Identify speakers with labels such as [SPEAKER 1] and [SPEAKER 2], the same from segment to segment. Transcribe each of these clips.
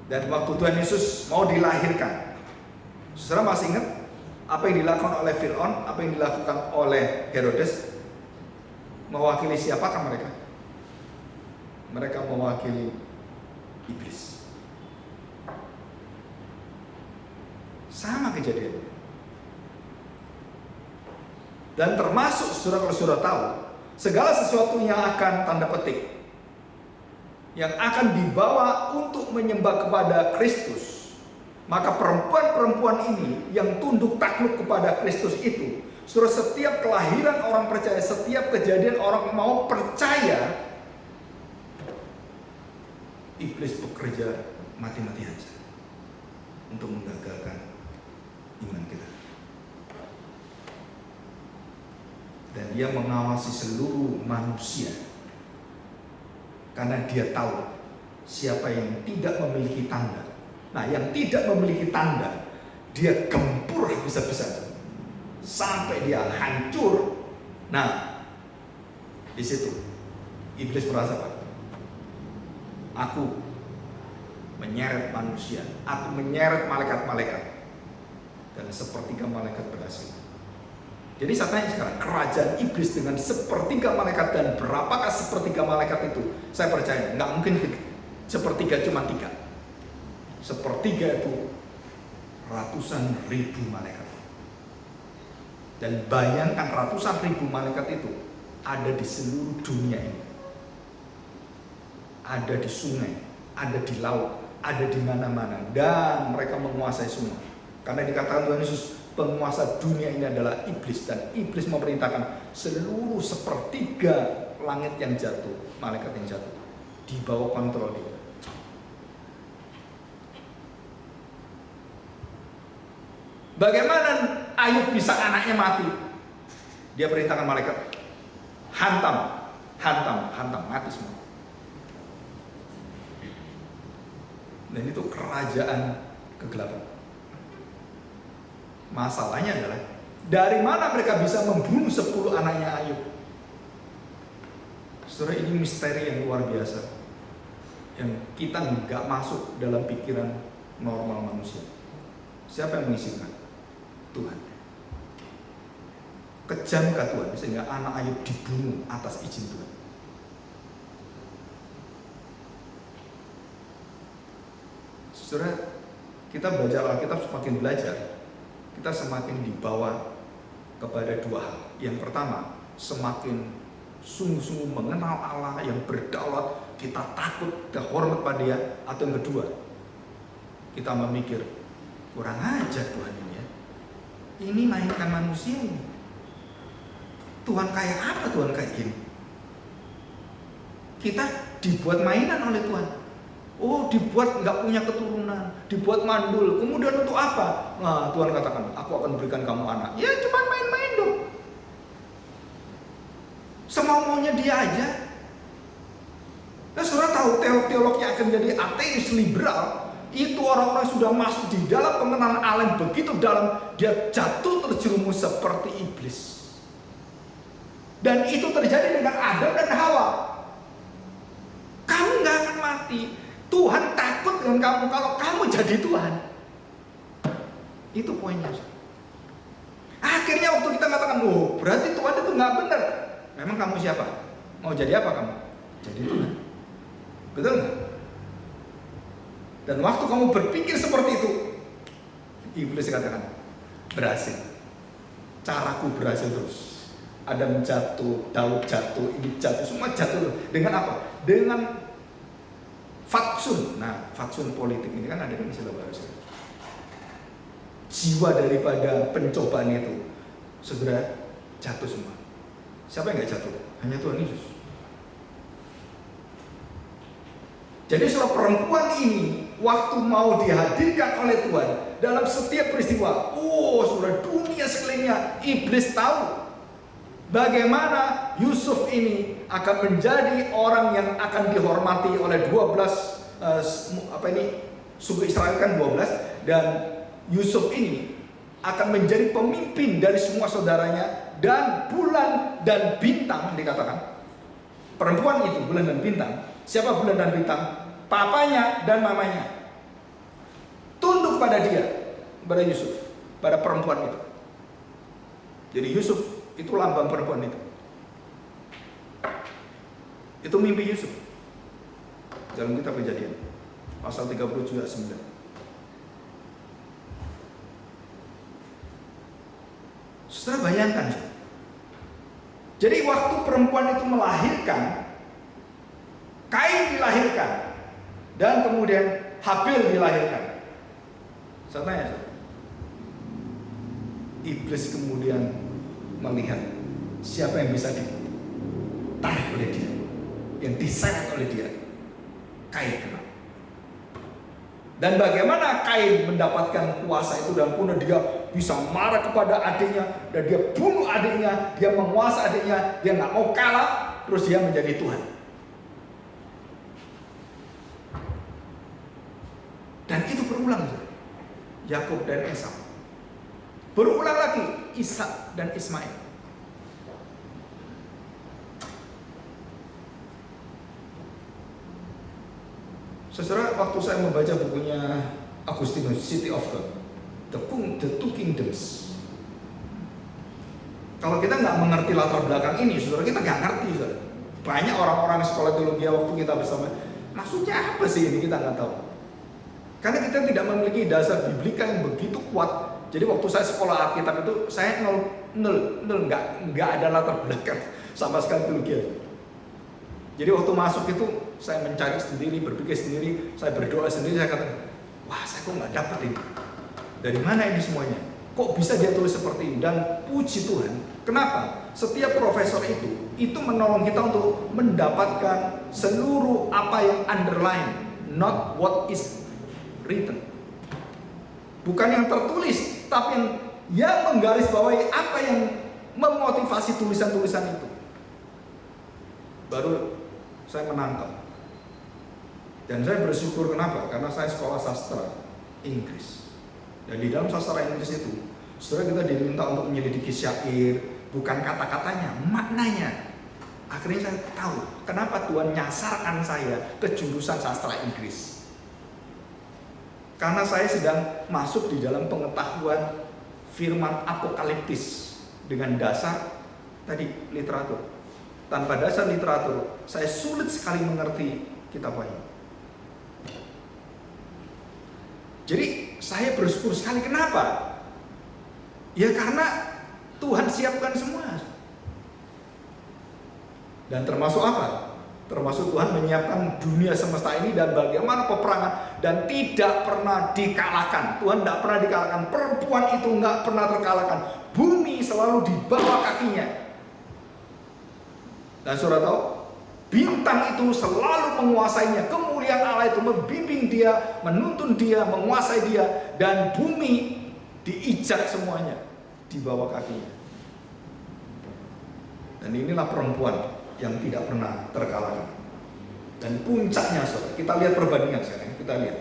[SPEAKER 1] Dan waktu Tuhan Yesus mau dilahirkan, saudara masih ingat apa yang dilakukan oleh Fir'aun, apa yang dilakukan oleh Herodes? Mewakili siapakah mereka? Mereka mewakili iblis. Sama kejadiannya. Dan termasuk saudara, kalau saudara tahu, segala sesuatu yang akan tanda petik, yang akan dibawa untuk menyembah kepada Kristus, maka perempuan-perempuan ini yang tunduk takluk kepada Kristus itu, saudara, setiap kelahiran orang percaya, setiap kejadian orang mau percaya, iblis bekerja mati-matian untuk menggagalkan iman kita. Dan dia mengawasi seluruh manusia, karena dia tahu siapa yang tidak memiliki tanda. Nah, yang tidak memiliki tanda, dia gempur habis-habisan sampai dia hancur. Nah, di situ iblis merasa, Pak, aku menyeret manusia, aku menyeret malaikat-malaikat, dan sepertiga malaikat berhasil. Jadi saya tanya sekarang, kerajaan iblis dengan sepertiga malaikat, dan berapakah sepertiga malaikat itu? Saya percaya nggak mungkin sepertiga cuma 3. Sepertiga itu ratusan ribu malaikat. Dan bayangkan ratusan ribu malaikat itu ada di seluruh dunia ini. Ada di sungai, ada di laut, ada di mana-mana, dan mereka menguasai semua. Karena dikatakan Tuhan Yesus, penguasa dunia ini adalah iblis, dan iblis memerintahkan seluruh sepertiga langit yang jatuh, malaikat yang jatuh, di bawah kontrol dia. Bagaimana Ayub bisa anaknya mati? Dia perintahkan malaikat, hantam, mati semua. Dan itu kerajaan kegelapan. Masalahnya adalah, dari mana mereka bisa membunuh 10 anaknya Ayub? Saudara, ini misteri yang luar biasa, yang kita nggak masuk dalam pikiran normal manusia. Siapa yang mengizinkan? Tuhan. Kejamkah Tuhan sehingga anak Ayub dibunuh atas izin Tuhan? Saudara, kita belajar Alkitab, semakin belajar, kita semakin dibawa kepada 2 hal. Yang pertama, semakin sungguh-sungguh mengenal Allah yang berdaulat, kita takut dan hormat pada Dia. Atau yang kedua, kita memikir, kurang ajar Tuhan ini ya. Ini mainkan manusia ini. Tuhan kayak apa Tuhan kayak gini? Kita dibuat mainan oleh Tuhan. Oh, dibuat nggak punya keturunan, dibuat mandul. Kemudian untuk apa? Nah, Tuhan katakan, aku akan berikan kamu anak. Ya cuma main-main dong. Semau-maunya dia aja. Nah, saudara tahu teolog-teolog yang akan jadi ateis liberal, itu orang-orang sudah masuk di dalam pengenalan Allah begitu dalam, dia jatuh terjerumus seperti iblis. Dan itu terjadi dengan Adam dan Hawa. Kamu nggak akan mati. Tuhan takut dengan kamu kalau kamu jadi Tuhan. Itu poinnya. Akhirnya waktu kita katakan, oh berarti Tuhan itu nggak benar. Memang kamu siapa? Mau jadi apa kamu? Jadi Tuhan. Betul nggak? Dan waktu kamu berpikir seperti itu, iblis katakan, berhasil. Caraku berhasil terus. Adam jatuh, Daud jatuh, ini jatuh, semua jatuh. Dengan apa? Dengan fatsun. Nah, fatsun politik ini kan ada di istilah baru. Jiwa daripada pencobaan itu, saudara, jatuh semua. Siapa yang nggak jatuh? Hanya Tuhan Yesus. Jadi setelah perempuan ini waktu mau dihadirkan oleh Tuhan dalam setiap peristiwa, saudara, dunia sekelilingnya iblis tahu bagaimana Yusuf ini akan menjadi orang yang akan dihormati oleh 12 suku Israel kan 12, dan Yusuf ini akan menjadi pemimpin dari semua saudaranya, dan bulan dan bintang dikatakan. Perempuan itu bulan dan bintang. Siapa bulan dan bintang? Papanya dan mamanya. tunduk pada dia, pada Yusuf, pada perempuan itu. Jadi Yusuf itu lambang perempuan itu. Itu mimpi Yusuf. Dalam kitab Kejadian pasal 37 ayat 9. Saudara bayangkan. Jadi waktu perempuan itu melahirkan, Kain dilahirkan, dan kemudian Habil dilahirkan. Saya tanya, iblis kemudian melihat siapa yang bisa ditarik oleh dia, yang diseret oleh dia. Kain kena. Dan bagaimana Kain mendapatkan kuasa itu, dan kemudian dia bisa marah kepada adiknya, dan dia bunuh adiknya, dia menguasai adiknya, dia nggak mau kalah, terus dia menjadi Tuhan. Dan itu berulang, Yakub dan Esau. Berulang lagi Ishak dan Ismail. Saudara, waktu saya membaca bukunya Agustinus, City of God, The Two Kingdoms. Kalau kita nggak mengerti latar belakang ini, saudara, kita nggak ngerti, saudara. Banyak orang-orang sekolah teologi waktu kita bersama, maksudnya apa sih ini, kita nggak tahu. Karena kita tidak memiliki dasar biblika yang begitu kuat. Jadi waktu saya sekolah Alkitab itu, saya nol, nggak ada latar belakang sama sekali teologi. Jadi waktu masuk itu saya mencari sendiri, berpikir sendiri, saya berdoa sendiri, saya katakan, wah saya kok nggak dapat ini. Dari mana ini semuanya? Kok bisa dia tulis seperti ini? Dan puji Tuhan, kenapa? Setiap profesor itu menolong kita untuk mendapatkan seluruh apa yang underline, not what is written. Bukan yang tertulis, tapi yang menggarisbawahi apa yang memotivasi tulisan-tulisan itu. Baru saya menangkap. Dan saya bersyukur, kenapa? Karena saya sekolah sastra Inggris. Dan di dalam sastra Inggris itu, saudara, kita diminta untuk menyelidiki syair, bukan kata-katanya, maknanya. Akhirnya saya tahu kenapa Tuhan nyasarkan saya ke jurusan sastra Inggris. Karena saya sedang masuk di dalam pengetahuan firman apokaliptis dengan dasar tadi literatur. Tanpa dasar literatur, saya sulit sekali mengerti kitab Wahyu. Jadi saya bersyukur sekali, kenapa? Ya karena Tuhan siapkan semua. Dan termasuk apa? Termasuk Tuhan menyiapkan dunia semesta ini dan bagaimana peperangan, dan tidak pernah dikalahkan. Tuhan tidak pernah dikalahkan. Perempuan itu nggak pernah terkalahkan. Bumi selalu di bawah kakinya. Dan saudara tahu, bintang itu selalu menguasainya. Kemuliaan Allah itu membimbing dia, menuntun dia, menguasai dia, dan bumi diijak semuanya di bawah kakinya. Dan inilah perempuan yang tidak pernah terkalahkan. Dan puncaknya, saudara, kita lihat perbandingan sekarang. Kita lihat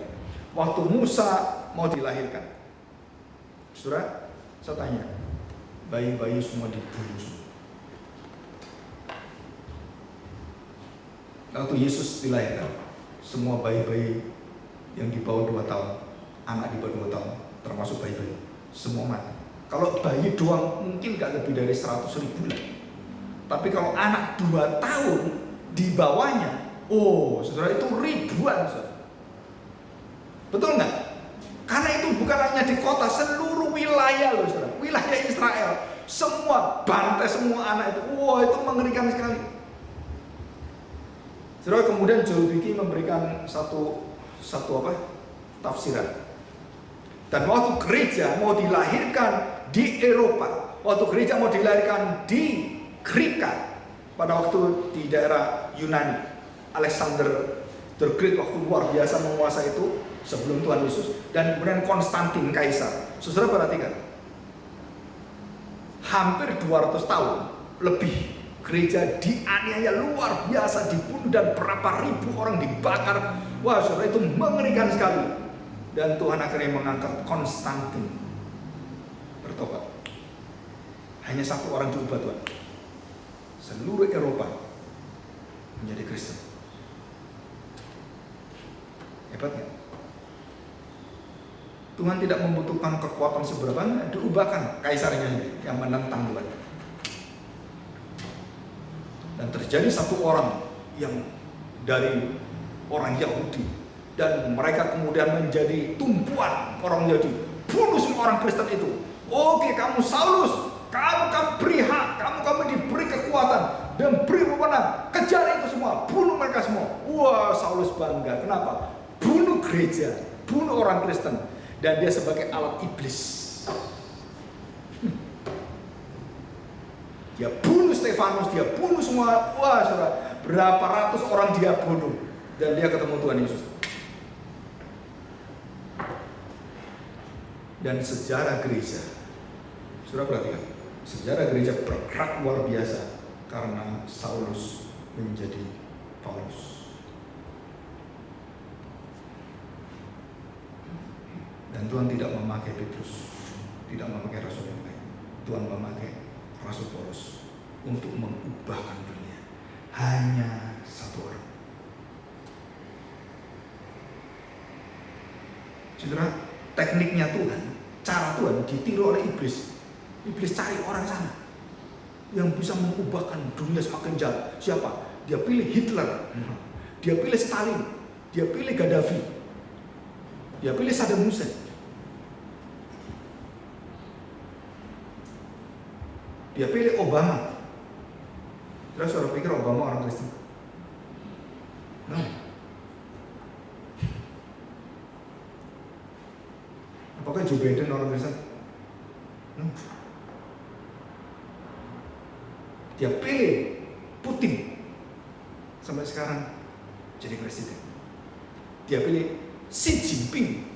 [SPEAKER 1] waktu Musa mau dilahirkan, saudara, saya tanya, bayi-bayi semua dibunuh. Waktu Yesus dilahirkan, semua bayi-bayi yang di bawah 2 tahun, anak di bawah 2 tahun, termasuk bayi-bayi, semua mati. Kalau bayi doang mungkin gak lebih dari 100.000 lah. Tapi kalau anak 2 tahun di bawahnya, oh saudara, itu ribuan, saudara. Betul nggak? Karena itu bukan hanya di kota, seluruh wilayah loh, saudara. Wilayah Israel, semua bantai semua anak itu. Wah, itu mengerikan sekali. Saudara, kemudian Joel Beeke memberikan satu tafsiran. Dan waktu gereja mau dilahirkan di Eropa, waktu gereja mau dilahirkan di Krika, pada waktu di daerah Yunani, Alexander the Great waktu luar biasa menguasai itu sebelum Tuhan Yesus, dan kemudian Konstantin Kaisar. Saudara perhatikan, hampir 200 tahun lebih gereja dianiaya luar biasa, dibunuh, dan berapa ribu orang dibakar. Wah saudara, itu mengerikan sekali. Dan Tuhan akhirnya mengangkat Konstantin bertobat. Hanya 1 orang diubah Tuhan. Seluruh Eropa menjadi Kristen. Hebat ya? Tuhan tidak membutuhkan kekuatan seberapa, diubahkan kaisarnya yang menentang Tuhan. Dan terjadi satu orang yang dari orang Yahudi, dan mereka kemudian menjadi tumpuan orang Yahudi. Bunuh semua orang Kristen itu. Oke, kamu Saulus, kamu beri hak, kamu diberi kekuatan dan beri wewenang, kejar itu semua, bunuh mereka semua. Wah, Saulus bangga. Kenapa? Bunuh gereja, bunuh orang Kristen, dan dia sebagai alat iblis. Dia bunuh Stefanus, dia bunuh semua. Wah, saudara, berapa ratus orang dia bunuh, dan dia ketemu Tuhan Yesus. Dan sejarah gereja, saudara perhatikan, sejarah gereja bergerak luar biasa karena Saulus menjadi Paulus. Dan Tuhan tidak memakai Petrus, tidak memakai rasul yang lain. Tuhan memakai rasul Paulus untuk mengubahkan dunia. Hanya satu orang. Saudara, tekniknya Tuhan, cara Tuhan ditiru oleh iblis. Iblis cari orang sana yang bisa mengubahkan dunia semakin jahat. Siapa? Dia pilih Hitler, dia pilih Stalin, dia pilih Gaddafi, dia pilih Saddam Hussein. Dia pilih Obama. Terus orang pikir Obama orang Kristen? No. Apakah Joe Biden orang Kristen? No. Dia pilih Putin. Sampai sekarang jadi presiden. Dia pilih Xi Jinping.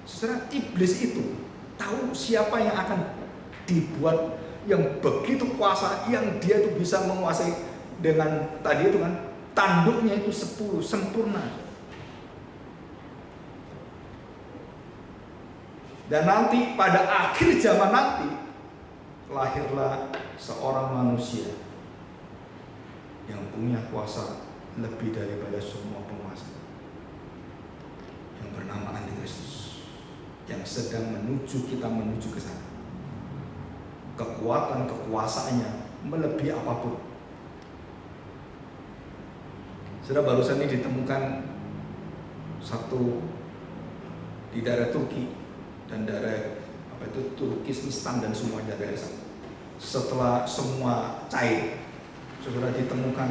[SPEAKER 1] Saudara, iblis itu tahu siapa yang akan dibuat yang begitu kuasa, yang dia itu bisa menguasai dengan tadi itu kan, tanduknya itu 10 sempurna. Dan nanti pada akhir zaman nanti lahirlah seorang manusia yang punya kuasa lebih daripada semua penguasa, yang bernama Antikristus, yang sedang kita menuju ke sana. Kekuatan kekuasaannya melebihi apapun. Sudah barusan ini ditemukan satu di daerah Turki dan daerah Turkistan dan semua daerah sana. Setelah semua cair, sudah ditemukan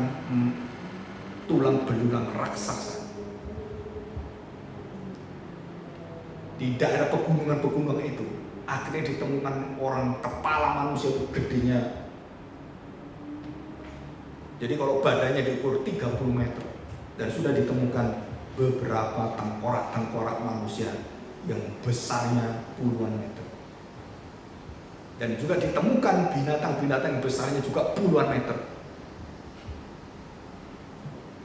[SPEAKER 1] tulang belulang raksasa di daerah pegunungan itu. Akhirnya ditemukan orang, kepala manusia itu gedenya. Jadi kalau badannya diukur 30 meter, dan sudah ditemukan beberapa tengkorak manusia yang besarnya puluhan meter. Dan juga ditemukan binatang-binatang yang besarnya juga puluhan meter.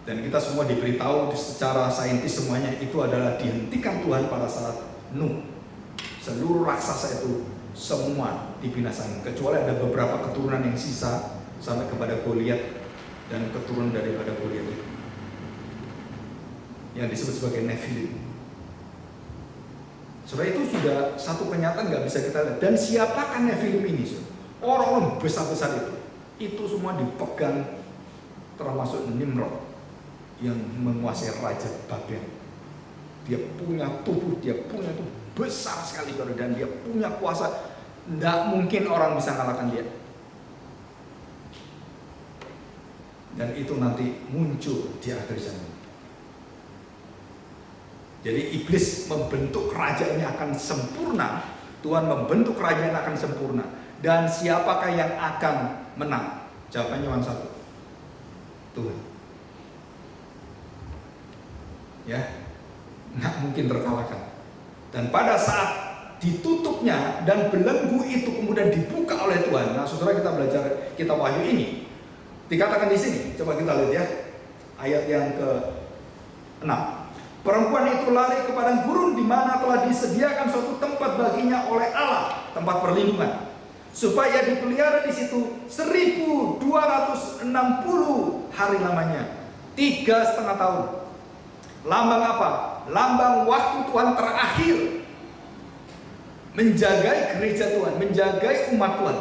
[SPEAKER 1] Dan kita semua diberitahu secara saintis semuanya itu adalah dihentikan Tuhan pada saat Nuh. Seluruh raksasa itu semua dibinasakan, kecuali ada beberapa keturunan yang sisa sampai kepada Goliat dan keturunan daripada Goliat itu, yang disebut sebagai Nephilim. Saudara, itu sudah satu kenyataan nggak bisa kita lihat. Dan siapakah Nephilim ini? Orang-orang besar-besar itu semua dipegang, termasuk Nimrod yang menguasai Raja Babel. Dia punya tubuh besar sekali, saudara, dan dia punya kuasa. Tidak mungkin orang bisa kalahkan dia. Dan itu nanti muncul di akhir zaman. Jadi iblis membentuk kerajaannya akan sempurna. Tuhan membentuk kerajaan akan sempurna. Dan siapakah yang akan menang? Jawabannya cuma satu, Tuhan. Ya, nggak mungkin terkalahkan. Dan pada saat ditutupnya dan belenggu itu kemudian dibuka oleh Tuhan. Nah, saudara, kita belajar kitab Wahyu ini. Dikatakan di sini, coba kita lihat ya, ayat yang ke-6. Perempuan itu lari ke padang gurun di mana telah disediakan suatu tempat baginya oleh Allah, tempat perlindungan, supaya dipelihara di situ 1260 hari lamanya, 3,5 tahun. Lambang apa? Lambang waktu Tuhan terakhir menjagai gereja Tuhan, menjagai umat Tuhan.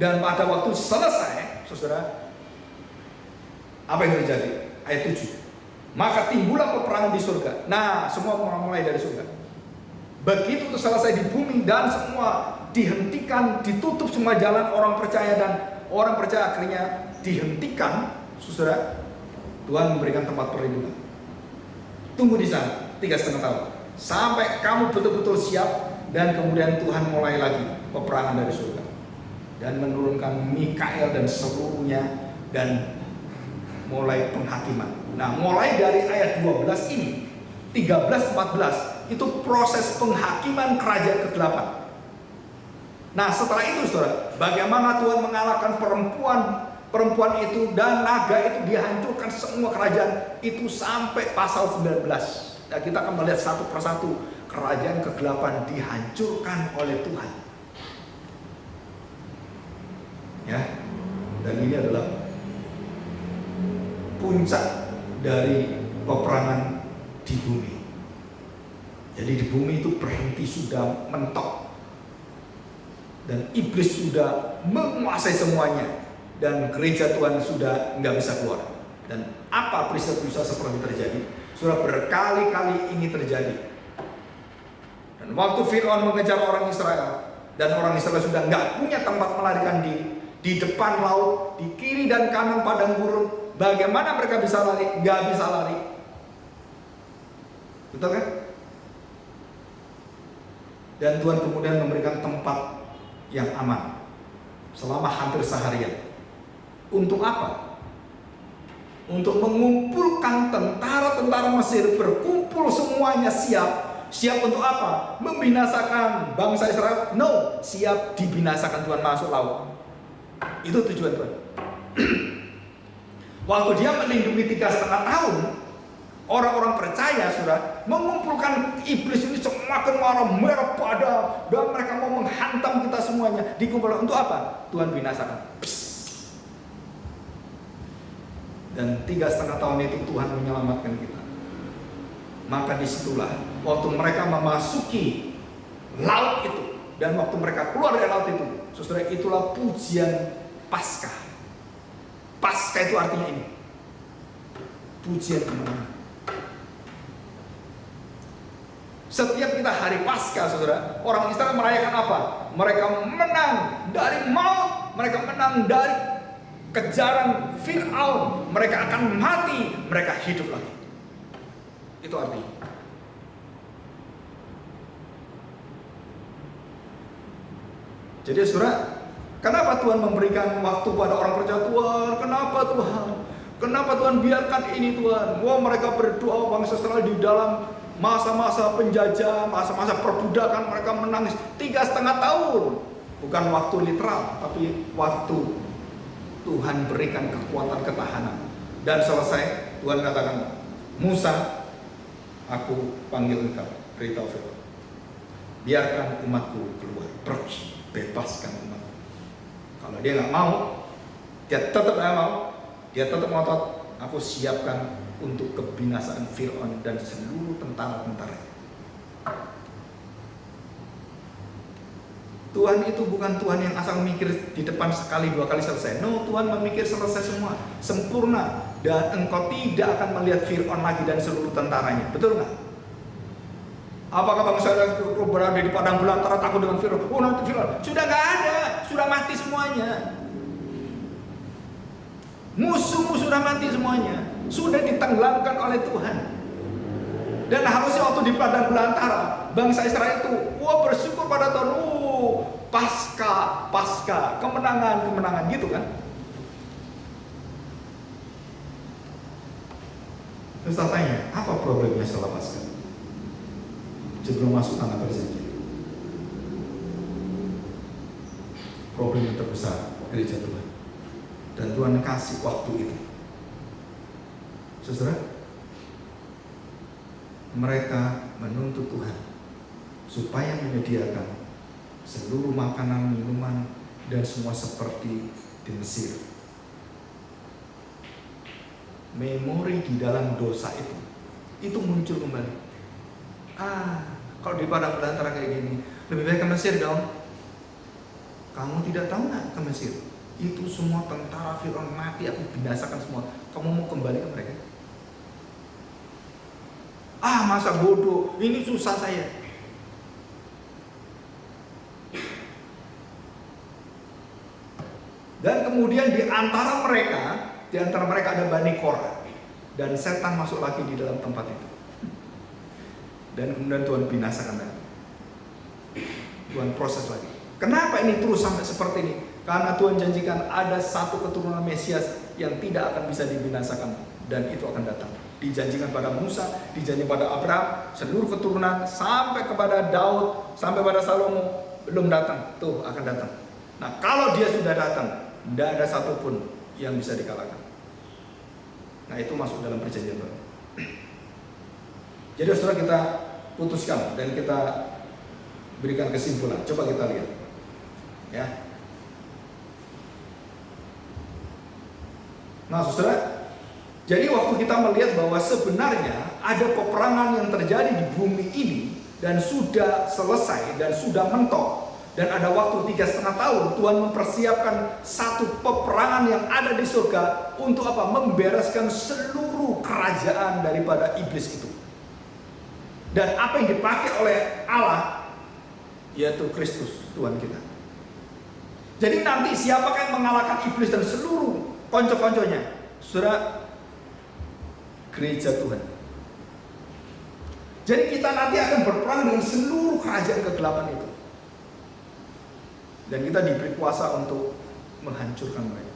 [SPEAKER 1] Dan pada waktu selesai, saudara, apa yang terjadi? Ayat 7. Maka timbullah peperangan di surga. Nah, semua mulai dari surga. Begitu itu selesai di bumi dan semua dihentikan, ditutup semua jalan orang percaya, dan orang percaya akhirnya dihentikan, saudara. Tuhan memberikan tempat perlindungan. Tunggu di sana 3,5 tahun sampai kamu betul-betul siap, dan kemudian Tuhan mulai lagi peperangan dari surga dan menurunkan Mikael dan seluruhnya dan mulai penghakiman. Nah, mulai dari ayat 12 ini, 13-14 itu proses penghakiman kerajaan ke-8. Nah, setelah itu saudara, bagaimana Tuhan mengalahkan perempuan itu dan naga itu, dihancurkan semua kerajaan itu sampai pasal 19. Nah, kita akan melihat satu persatu kerajaan ke-8 dihancurkan oleh Tuhan. Ya. Dan ini adalah puncak dari peperangan di bumi. Jadi di bumi itu berhenti, sudah mentok, dan iblis sudah menguasai semuanya, dan gereja Tuhan sudah nggak bisa keluar. Dan apa peristiwa-peristiwa seperti terjadi? Sudah berkali-kali ini terjadi. Dan waktu Fir'aun mengejar orang Israel, dan orang Israel sudah nggak punya tempat melarikan diri, di depan laut, di kiri dan kanan padang gurun, bagaimana mereka bisa lari? Nggak bisa lari. Betul kan? Dan Tuhan kemudian memberikan tempat yang aman selama hampir seharian. Untuk apa? Untuk mengumpulkan tentara-tentara Mesir, berkumpul semuanya, siap untuk apa? Membinasakan bangsa Israel? No, siap dibinasakan Tuhan masuk laut. Itu tujuan Tuhan. Waktu dia melindungi 3,5 tahun, orang-orang percaya sudah mengumpulkan iblis ini semakin merah pada, dan mereka mau menghantam kita semuanya. Dikumpulkan untuk apa? Tuhan binasakan. Dan 3,5 tahun itu Tuhan menyelamatkan kita. Maka disitulah waktu mereka memasuki laut itu, dan waktu mereka keluar dari laut itu, saudara, itulah pujian Paskah. Paskah itu artinya ini, pujian kemenangan. Setiap kita hari Paskah, saudara, orang Israel merayakan apa? Mereka menang dari maut, mereka menang dari kejaran Fir'aun, mereka akan mati, mereka hidup lagi. Itu artinya. Jadi saudara, kenapa Tuhan memberikan waktu pada orang percaya? Tuhan, kenapa Tuhan? Kenapa Tuhan biarkan ini Tuhan? Wah, mereka berdoa, bangsa Israel di dalam masa-masa penjajah, masa-masa perbudakan, mereka menangis 3,5 tahun. Bukan waktu literal, tapi waktu Tuhan berikan kekuatan ketahanan. Dan selesai, Tuhan katakan, Musa, aku panggil engkau, beritahu Fir'aun, biarkan umatku keluar, pergi, bebaskan umatku. Kalau dia nggak mau, dia tetap nggak mau, dia tetap ngotot, aku siapkan untuk kebinasaan Fir'aun dan seluruh tentara-tentara. Tuhan itu bukan Tuhan yang asal mikir di depan sekali 2 kali selesai. No, Tuhan memikir selesai semua, sempurna, dan engkau tidak akan melihat Fir'aun lagi dan seluruh tentaranya. Betul nggak? Apakah bangsa Israel berada di padang belantara takut dengan Fir'aun? Oh, nanti Fir'aun sudah nggak ada, sudah mati semuanya. Musuhmu sudah mati semuanya, sudah ditenggelamkan oleh Tuhan. Dan harusnya waktu di padang belantara, bangsa Israel itu, wah, bersyukur pada Tuhan, Paskah, kemenangan, gitu kan? Terus tanya, apa problemnya setelah Paskah? Sebelum masuk tanah perjanjian, problem yang terbesar gereja Tuhan, dan Tuhan kasih waktu itu. Saudara, mereka menuntut Tuhan supaya menyediakan seluruh makanan, minuman, dan semua seperti di Mesir. Memori di dalam dosa itu itu muncul kembali. Kalau di padang belantara kayak gini, lebih baik ke Mesir dong. Kamu tidak tahu nggak ke Mesir? Itu semua tentara Firaun mati, aku binasakan semua. Kamu mau kembali ke mereka? Masa bodoh, ini susah saya. Dan kemudian di antara mereka ada Bani Korah. Dan setan masuk lagi di dalam tempat itu. Dan kemudian Tuhan binasakan lagi. Tuhan proses lagi. Kenapa ini terus sampai seperti ini? Karena Tuhan janjikan ada satu keturunan Mesias yang tidak akan bisa dibinasakan. Dan itu akan datang. Dijanjikan pada Musa, dijanjikan pada Abraham, seluruh keturunan sampai kepada Daud, sampai pada Salomo, belum datang. Tuh akan datang. Nah, kalau dia sudah datang, tidak ada satupun yang bisa dikalahkan. Nah, itu masuk dalam perjanjian baru. Jadi saudara, kita putuskan dan kita berikan kesimpulan. Coba kita lihat, ya. Nah, saudara, jadi waktu kita melihat bahwa sebenarnya ada peperangan yang terjadi di bumi ini dan sudah selesai dan sudah mentok, dan ada waktu 3,5 tahun Tuhan mempersiapkan satu peperangan yang ada di surga untuk apa? Membereskan seluruh kerajaan daripada iblis itu. Dan apa yang dipakai oleh Allah yaitu Kristus Tuhan kita. Jadi nanti siapakah yang mengalahkan iblis dan seluruh konco-konconya? Saudara, gereja Tuhan. Jadi kita nanti akan berperang dengan seluruh kerajaan kegelapan itu. Dan kita diberi kuasa untuk menghancurkan mereka.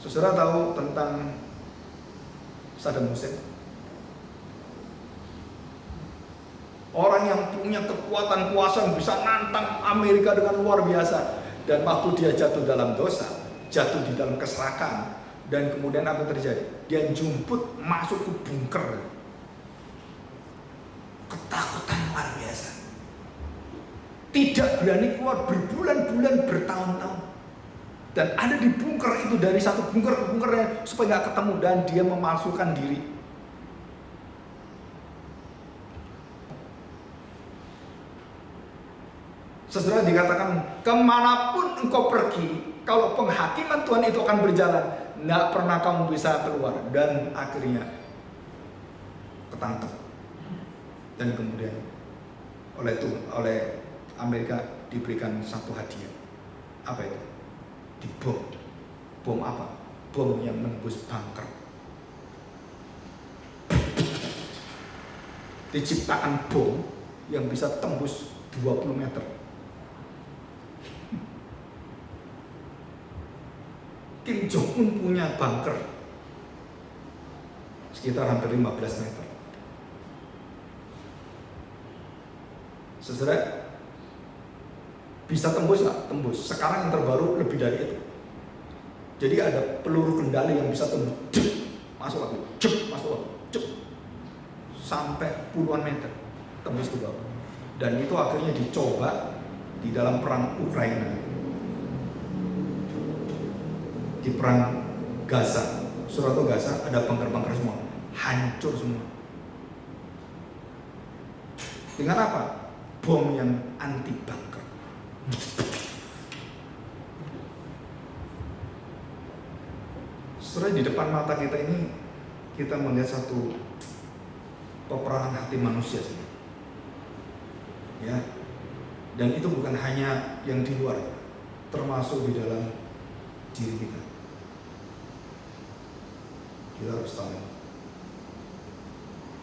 [SPEAKER 1] Saudara tahu tentang Saddam Hussein? Orang yang punya kekuatan kuasa yang bisa nantang Amerika dengan luar biasa. Dan waktu dia jatuh dalam dosa, jatuh di dalam keserakan, dan kemudian apa yang terjadi? Dia jumput masuk ke bunker. Ketakutan luar biasa. Tidak berani keluar berbulan-bulan, bertahun-tahun. Dan ada di bunker itu, dari satu bunker ke bunkernya, supaya nggak ketemu, dan dia memalsukan diri. Saudara, dikatakan kemanapun engkau pergi, kalau penghakiman Tuhan itu akan berjalan, nggak pernah kamu bisa keluar. Dan akhirnya ketangkep. Dan kemudian oleh Amerika diberikan satu hadiah. Apa itu? Dibom. Bom apa? Bom yang menembus bunker. Diciptakan bom yang bisa tembus 20 meter. Kim Jong-un punya bunker sekitar hampir 15 meter. Saudara, bisa tembus nggak? Tembus. Sekarang yang terbaru lebih dari itu. Jadi ada peluru kendali yang bisa tembus, masuk lagi, masuk lagi, sampai puluhan meter tembus ke bawah. Dan itu akhirnya dicoba di dalam perang Ukraina, di perang Gaza. Suatu Gaza ada bunker-bunker semua, hancur semua. Dengan apa? Bom yang anti bunker. Setelah di depan mata kita ini, kita melihat satu peperangan hati manusia sih. Ya. Dan itu bukan hanya yang di luar, termasuk di dalam diri kita. Kita harus tahu.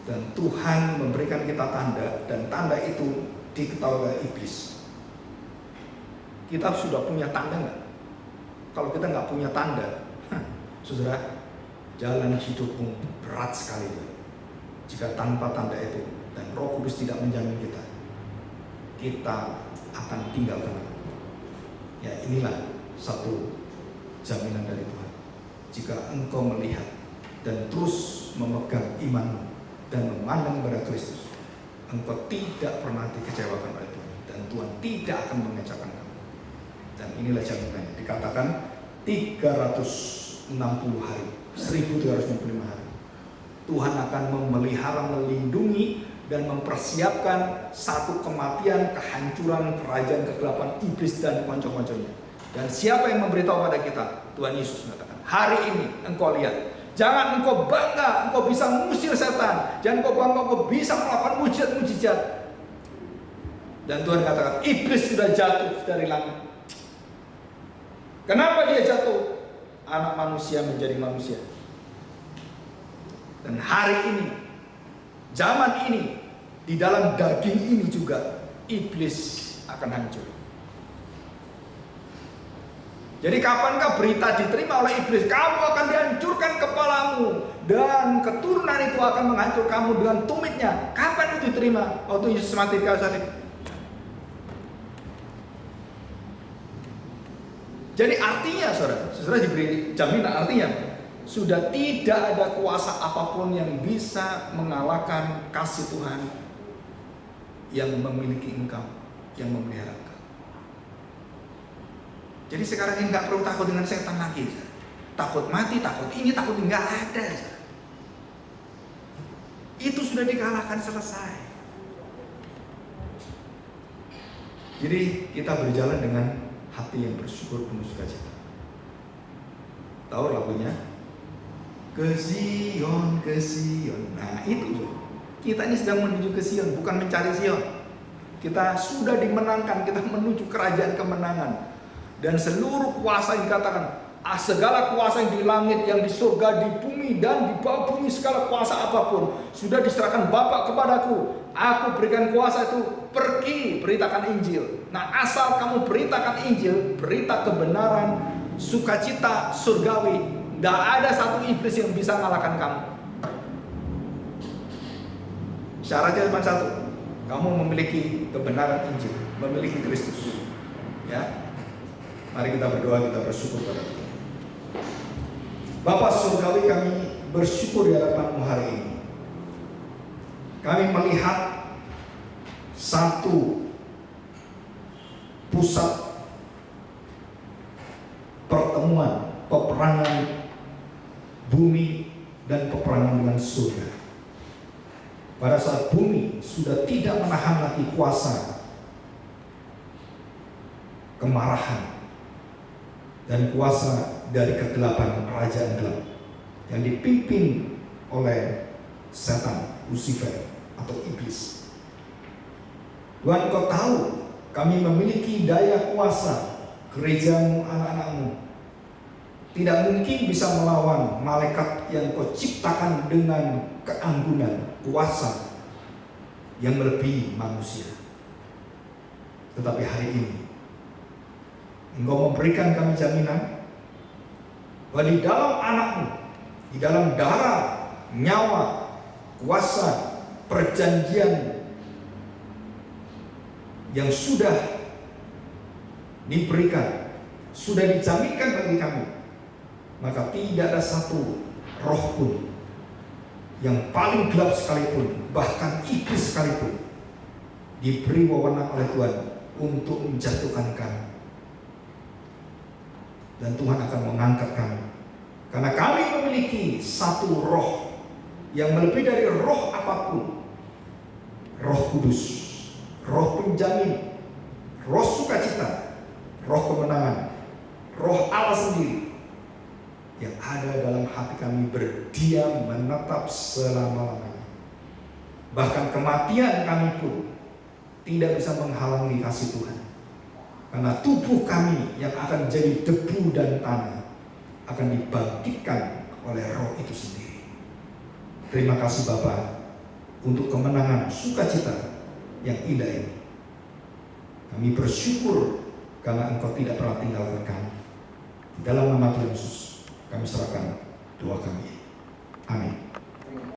[SPEAKER 1] Dan Tuhan memberikan kita tanda, dan tanda itu diketahui oleh iblis. Kita sudah punya tanda nggak? Kalau kita nggak punya tanda, saudara, jalan hidupmu berat sekali. Jika tanpa tanda itu, dan Roh Kudus tidak menjamin kita, kita akan tinggalkan. Ya, inilah satu jaminan dari Tuhan. Jika engkau melihat dan terus memegang imanmu dan memandang kepada Kristus, engkau tidak pernah dikecewakan oleh Tuhan, dan Tuhan tidak akan mengecewakan kamu. Dan inilah jaminannya. Dikatakan 360 hari, 1365 hari. Tuhan akan memelihara, melindungi, dan mempersiapkan satu kematian, kehancuran, kerajaan kegelapan iblis dan konco-konconya. Dan siapa yang memberitahu pada kita? Tuhan Yesus mengatakan, hari ini engkau lihat. Jangan engkau bangga, engkau bisa mengusir setan. Jangan engkau bangga, engkau bisa melakukan mujizat-mujizat. Dan Tuhan katakan, iblis sudah jatuh dari langit. Kenapa dia jatuh? Anak manusia menjadi manusia. Dan hari ini, zaman ini, di dalam daging ini juga iblis akan hancur. Jadi kapankah berita diterima oleh iblis? Kamu akan dihancurkan kepalamu dan keturunan itu akan menghancur kamu dengan tumitnya. Kapan itu diterima? Waktu Yesus mati di kayu salib. Jadi artinya saudara diberi jaminan, artinya sudah tidak ada kuasa apapun yang bisa mengalahkan kasih Tuhan yang memiliki engkau, yang memelihara engkau. Jadi sekarang ini nggak perlu takut dengan setan lagi. Takut mati, takut ini, takut ini, nggak ada. Itu sudah dikalahkan, selesai. Jadi kita berjalan dengan hati yang bersyukur penuh sukacita. Tahu lagunya? Ke Sion, ke Sion. Nah itu, kita ini sedang menuju ke Sion, bukan mencari Sion. Kita sudah dimenangkan, kita menuju kerajaan kemenangan. Dan seluruh kuasa yang dikatakan, segala kuasa yang di langit, yang di surga, di bumi, dan di bawah bumi, segala kuasa apapun sudah diserahkan Bapa kepadaku. Aku berikan kuasa itu, pergi beritakan Injil. Nah, asal kamu beritakan Injil, berita kebenaran, sukacita surgawi, tidak ada satu iblis yang bisa mengalahkan kamu. Syaratnya cuma satu, kamu memiliki kebenaran Injil, memiliki Kristus. Ya. Mari kita berdoa, kita bersyukur pada Tuhan. Bapa surgawi, kami bersyukur di hadapan-Mu hari ini. Kami melihat satu pusat pertemuan, peperangan bumi dan peperangan dengan surga. Pada saat bumi sudah tidak menahan lagi kuasa kemarahan dan kuasa dari kegelapan kerajaan gelap yang dipimpin oleh setan, Lucifer atau iblis. Tuhan, Kau tahu kami memiliki daya kuasa, gereja-Mu, anak-anak-Mu tidak mungkin bisa melawan malaikat yang Kau ciptakan dengan keanggunan, kuasa yang melebihi manusia. Tetapi hari ini Engkau memberikan kami jaminan bahwa di dalam anak-Mu, di dalam darah, nyawa, kuasa, perjanjian yang sudah diberikan, sudah dijaminkan bagi kami, maka tidak ada satu roh pun yang paling gelap sekalipun, bahkan iblis sekalipun, diberi wewenang oleh Tuhan untuk menjatuhkan kami. Dan Tuhan akan mengangkat kami, karena kami memiliki satu roh yang melebihi dari roh apapun. Roh Kudus, roh penjamin, roh sukacita, roh kemenangan, roh Allah sendiri yang ada dalam hati kami, berdiam menetap selama-lamanya. Bahkan kematian kami pun tidak bisa menghalangi kasih Tuhan. Karena tubuh kami yang akan jadi debu dan tanah akan dibangkitkan oleh roh itu sendiri. Terima kasih Bapa untuk kemenangan sukacita yang indah ini. Kami bersyukur karena Engkau tidak pernah tinggalkan kami. Dalam nama Tuhan Yesus kami serahkan doa kami. Amin.